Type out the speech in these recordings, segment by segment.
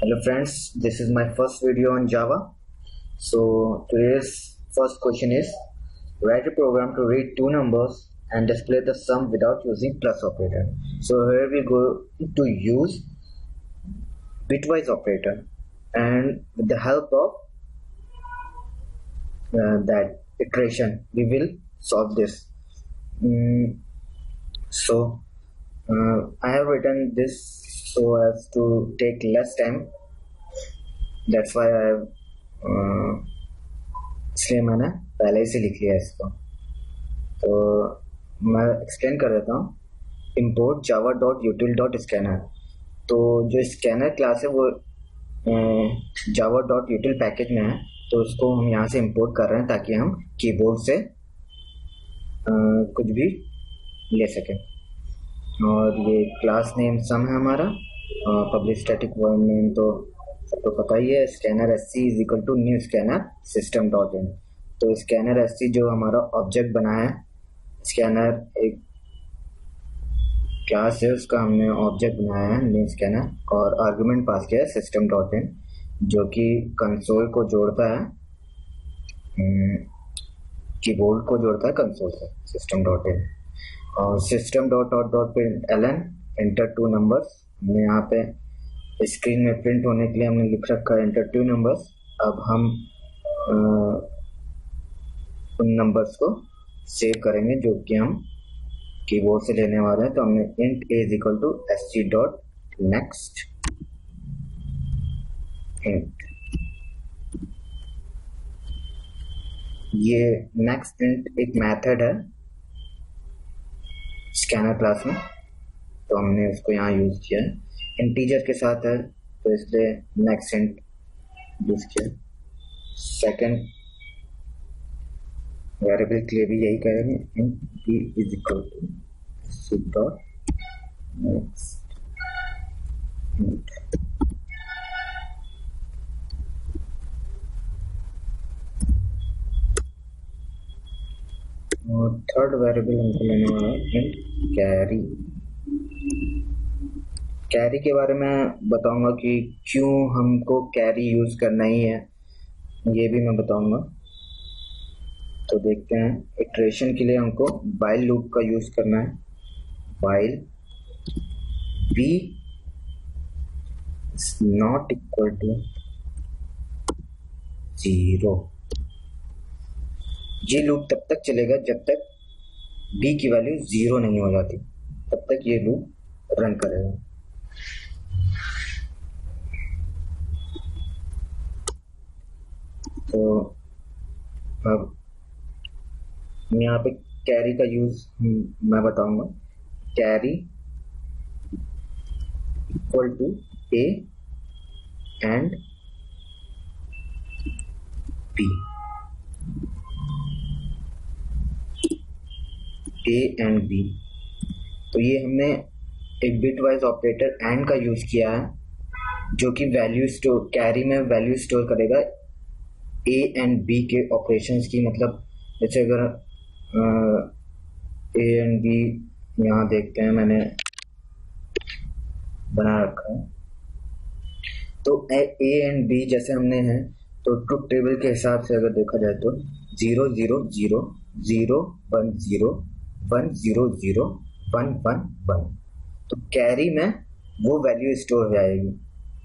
Hello friends, this is my first video on Java. So today's first question is write a program to read two numbers and display the sum without using plus operator. So here we go to use bitwise operator, and with the help of that iteration we will solve this. I have written this so as to take less time. That's why I have इसलिए मैंने पहले ही से लिख लिया इसको। तो मैं explain कर देता हूँ। import java.util.scanner, तो जो स्कैनर क्लास है वो java.util पैकेज में है, तो उसको हम यहाँ से इंपोर्ट कर रहे हैं ताकि हम कीबोर्ड से कुछ भी ले सकें। और ये क्लास नेम सम है हमारा, पब्लिक स्टैटिक वॉइड नेम तो सबको पता ही है, scanner sc is equal to new scanner system dot in. तो स्कैनर sc जो हमारा ऑब्जेक्ट बना है, स्कैनर एक क्लास है, उसका हमने ऑब्जेक्ट बनाया है न्यू स्कैनर, और आर्गुमेंट पास किया है सिस्टम डॉट इन, जो कि कंसोल को जोड़ता है, कीबोर्ड को जोड़ता है कंसोल से, सिस्टम डॉट इन। और सिस्टम डॉट एलन एंटर टू नंबर्स, हमने यहाँ पे स्क्रीन में प्रिंट होने के लिए हमने लिख रखा है एंटर टू नंबर्स। अब हम उन नंबर्स को सेव करेंगे जो कि हम कीबोर्ड से लेने वाले हैं। तो हमने int a is equal to sc dot next int, ये नेक्स्ट इंट एक मेथड है स्कैनर क्लास में, तो हमने उसको यहाँ यूज किया है। इंटीजर के साथ है तो इसलिए नेक्स्ट इंट यूज किया। सेकंड वेरिएबल के लिए भी यही करेंगे, int b is equal to sc dot next int. और थर्ड वेरिएबल हमको लेने वाला है इंट कैरी। कैरी के बारे में बताऊंगा कि क्यों हमको कैरी यूज करना ही है, ये भी मैं बताऊंगा। तो देखते हैं, इटरेशन के लिए हमको वाइल लूप का यूज करना है। While b is not equal to 0। ये लूप तब तक चलेगा जब तक b की वैल्यू 0 नहीं हो जाती, तब तक ये लूप रन करेगा। तो अब यहाँ पे कैरी का यूज मैं बताऊंगा। Carry equal to a and b, a and b। तो ये हमने एक बिटवाइज ऑपरेटर एंड का यूज किया है, जो कि वैल्यू स्टोर, कैरी में वैल्यू स्टोर करेगा a एंड b के ऑपरेशंस की। मतलब जैसे अगर a एंड b यहाँ देखते हैं, मैंने बना रखा है, तो a एंड b जैसे हमने हैं, तो ट्रुथ टेबल के हिसाब से अगर देखा जाए तो 0 0 0 0 1 0 1 0 0 1 1 1। तो कैरी में वो वैल्यू स्टोर हो जाएगी,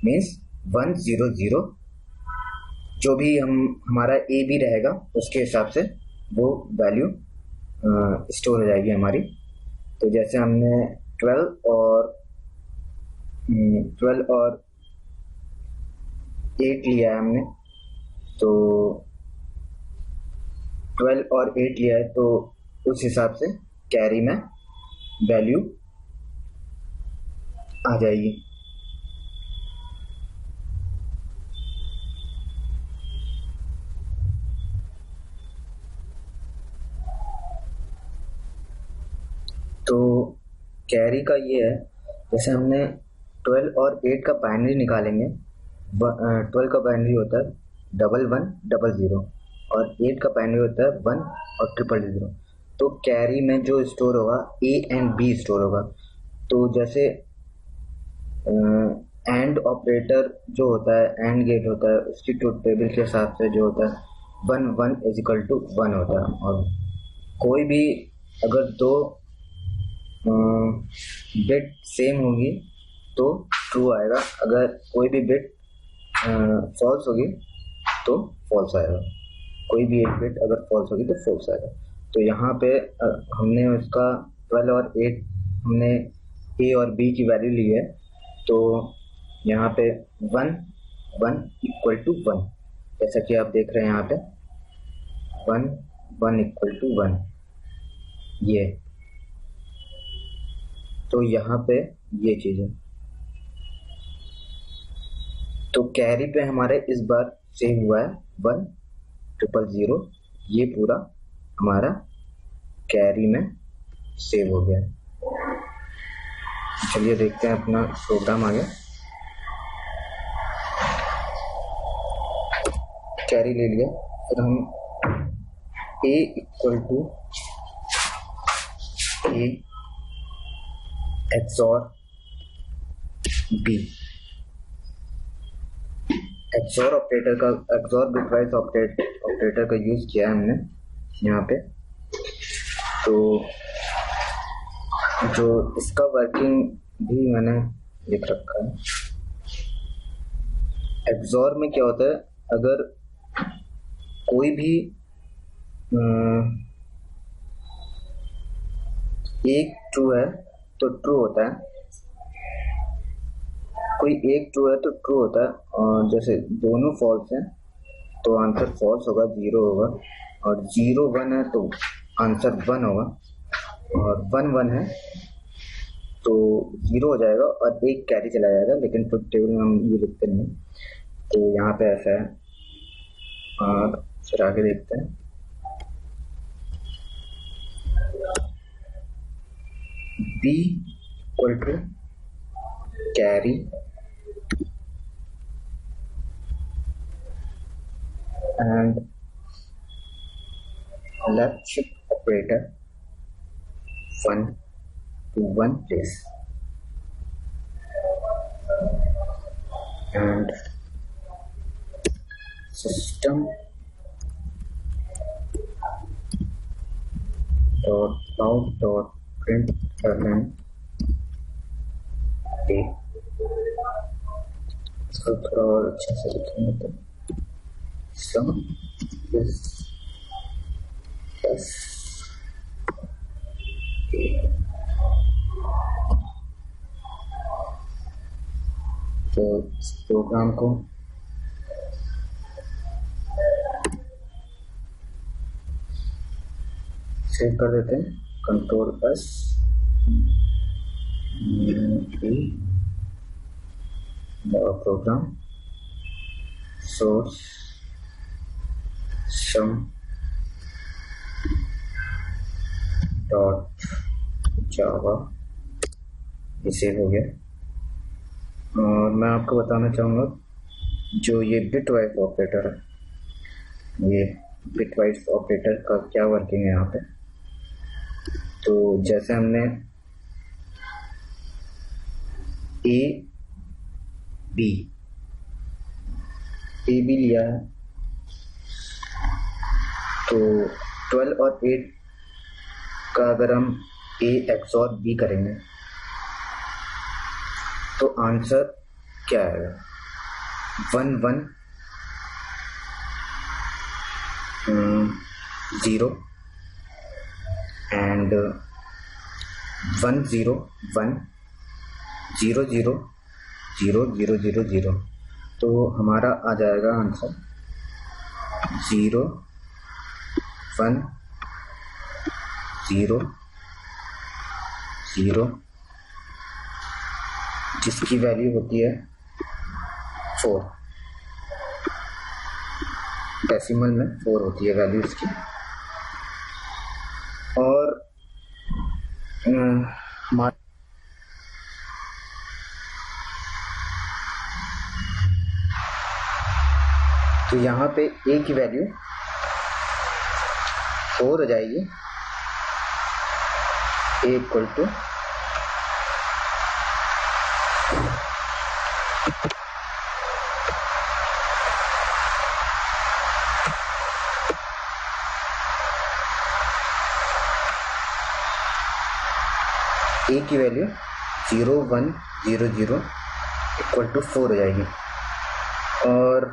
मीन्स 1 0 0, जो भी हमारा ए बी रहेगा उसके हिसाब से वो वैल्यू स्टोर हो जाएगी हमारी। तो जैसे हमने 12 और 8 लिया है हमने, तो 12 और 8 लिया है, तो उस हिसाब से कैरी में वैल्यू आ जाएगी। तो कैरी का ये है, जैसे हमने 12 और 8 का बाइनरी निकालेंगे। 12 का बाइनरी होता है 1100 और 8 का बाइनरी होता है 1 और 000। तो कैरी में जो स्टोर होगा a एंड b स्टोर होगा। तो जैसे एंड ऑपरेटर जो होता है, एंड गेट होता है, उसकी ट्रुथ टेबल के हिसाब से जो होता है 1 1 इज इक्वल टू 1 होता है। और कोई भी अगर दो बिट सेम होगी तो ट्रू आएगा, अगर कोई भी बिट फॉल्स होगी तो फॉल्स आएगा, कोई भी एक बिट अगर फॉल्स होगी तो फॉल्स आएगा। तो यहाँ पे हमने उसका 12 और 8 हमने ए और बी की वैल्यू ली है, तो यहाँ पे 1 1 इक्वल टू 1, जैसा कि आप देख रहे हैं यहाँ पे 1 1 इक्वल टू 1 ये। तो यहाँ पे ये चीज़ है। तो कैरी पे हमारे इस बार सेव हुआ है 1000, ये पूरा हमारा कैरी में सेव हो गया है। चलिए देखते हैं अपना प्रोग्राम आगे। कैरी ले लिया, फिर हम a equal to a XOR b, XOR operator का, XOR बिटवाइज ऑपरेटर का यूज किया है हमने यहाँ पे। तो जो इसका वर्किंग भी मैंने लिख रखा है। XOR में क्या होता है, अगर कोई भी एक ट्रू है तो ट्रू होता है, कोई एक ट्रू है तो ट्रू होता है, और जैसे दोनों फॉल्स हैं तो आंसर फॉल्स होगा, 0 होगा, और 0 1 है तो आंसर 1 होगा, और 1 1 है तो 0 हो जाएगा और एक कैरी चला जाएगा। लेकिन ट्रुथ टेबल में हम ये लिखते नहीं, तो यहाँ पे ऐसा है। और फिर आगे देखते हैं। b equal to carry and left shift operator 1 to 1 place, and system dot out dot print ln a। इसको थोड़ा और अच्छे से लिखेंगे तो sum is plus a। तो इस प्रोग्राम को सेव कर देते हैं, Ctrl+, program source sum dot Java, ये सेव हो गया। और मैं आपको बताना चाहूँगा जो ये बिटवाइज ऑपरेटर है, ये बिटवाइज ऑपरेटर का क्या वर्किंग है यहाँ पे। तो जैसे हमने ए बी लिया है, तो 12 और 8 का अगर हम a XOR b करेंगे तो आंसर क्या आएगा, 1 1 0 एंड 1 0 1 0 0 0 0 0 0। तो हमारा आ जाएगा आंसर 0 1 0 0, जिसकी वैल्यू होती है 4, डेसिमल में 4 होती है वैल्यू इसकी। और तो यहाँ पे a की वैल्यू 4 हो जाएगी, a इक्वल टू ए की वैल्यू 0 1 0 0 इक्वल टू 4 हो जाएगी। और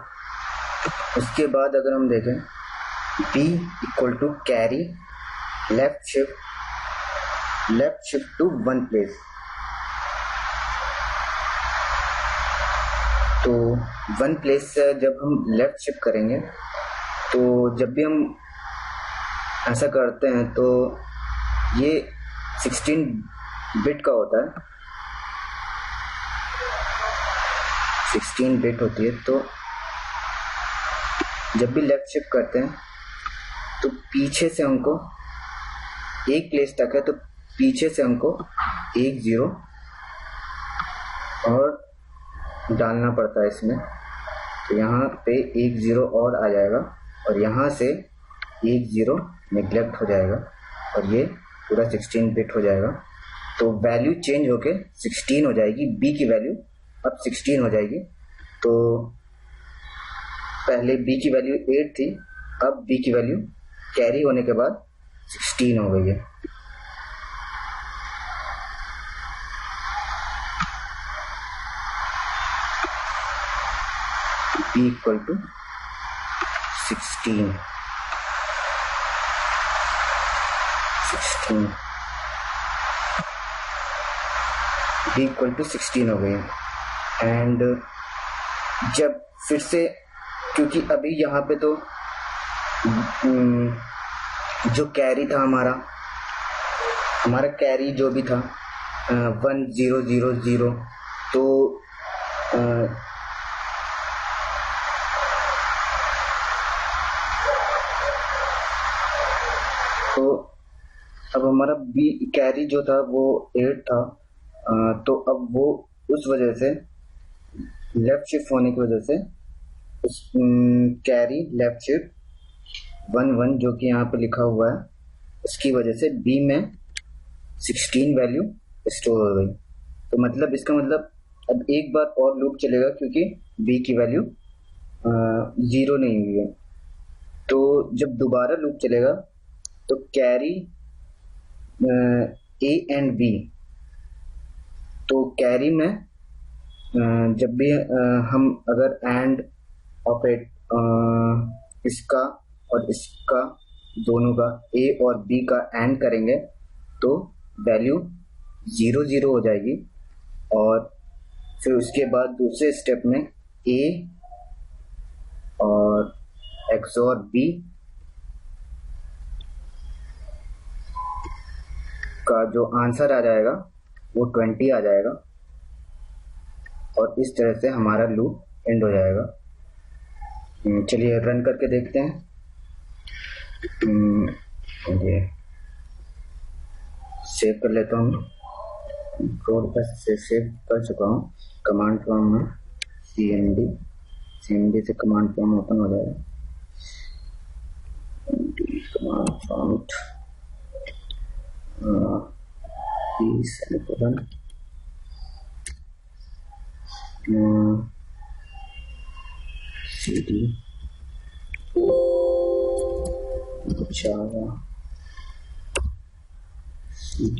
उसके बाद अगर हम देखें B equal to carry left shift to 1 place, तो 1 प्लेस से जब हम लेफ्ट शिफ्ट करेंगे तो जब भी हम ऐसा करते हैं तो ये 16 बिट का होता है, 16 बिट होती है। तो जब भी लेफ्ट शिफ्ट करते हैं तो पीछे से हमको एक प्लेस तक है तो पीछे से हमको 1 0 और डालना पड़ता है इसमें। तो यहाँ पे 1 0 और आ जाएगा और यहाँ से 1 0 नेग्लेक्ट हो जाएगा और ये पूरा 16 बिट हो जाएगा। तो वैल्यू चेंज होके 16 हो जाएगी, बी की वैल्यू अब 16 हो जाएगी। तो पहले बी की वैल्यू 8 थी, अब बी की वैल्यू कैरी होने के बाद 16 हो गई है। B equal to 16 B equal to 16 हो गई है। एंड जब फिर से, क्योंकि अभी यहाँ पे तो जो कैरी था हमारा कैरी जो भी था 1 0 0 0, तो अब हमारा बी कैरी जो था वो 8 था, तो अब वो उस वजह से लेफ्ट शिफ्ट होने की वजह से कैरी लेफ्ट शिफ्ट 1 1 जो कि यहाँ पे लिखा हुआ है उसकी वजह से बी में 16 वैल्यू स्टोर हो गई। तो मतलब इसका मतलब अब एक बार और लूप चलेगा क्योंकि बी की वैल्यू 0 नहीं हुई है। तो जब दोबारा लूप चलेगा तो कैरी ए एंड बी, तो कैरी में जब भी हम अगर एंड ऑपरेट इसका और इसका दोनों का ए और बी का एंड करेंगे तो वैल्यू 0 0 हो जाएगी। और फिर उसके बाद दूसरे स्टेप में ए और एक्सॉर बी का जो आंसर आ जाएगा वो 20 आ जाएगा और इस तरह से हमारा लूप एंड हो जाएगा। चलिए रन करके देखते हैं। ये सेव कर लेता हूँ, कोड पर सेव कर चुका हूँ। कमांड प्रॉम्प्ट में cmd से कमांड प्रॉम्प्ट ओपन हो जाएगा। Command prompt semicolon cd java cd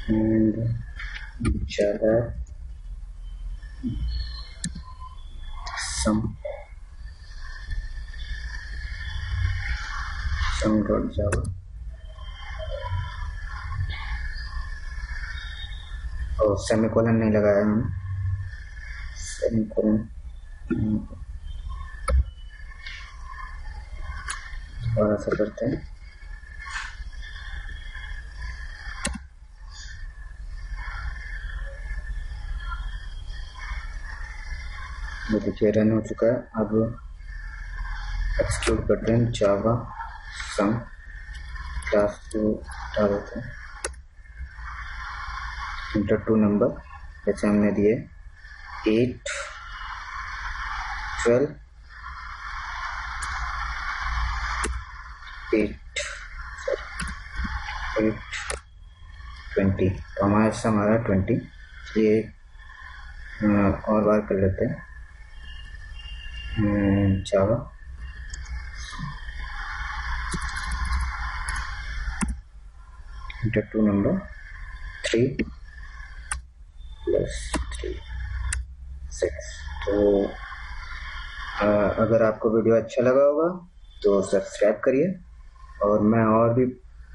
and java sum.java और सेमीकोलन नहीं लगाया हमने, सेमीकोलन दोबारा से करते हैं। ये देखिए रन हो चुका है। अब एक्सक्यूट करते हैं जावा सम क्लास को हटा देते हैं। इंटर टू नंबर जैसे हमने दिए 8 12 8 20, तो हमारा सम आ रहा है 20। ये और बार कर लेते हैं। जावा इंटर 2 नंबर 3 + 3 6। तो अगर आपको वीडियो अच्छा लगा होगा तो सब्सक्राइब करिए, और मैं और भी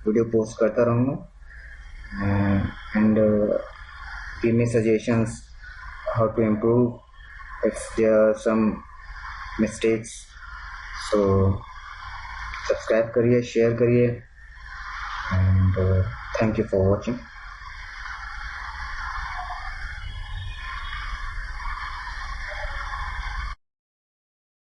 वीडियो पोस्ट करता रहूँगा। And give me suggestions how to improve if there are some mistakes. So subscribe करिए, शेयर करिए, and thank you for watching.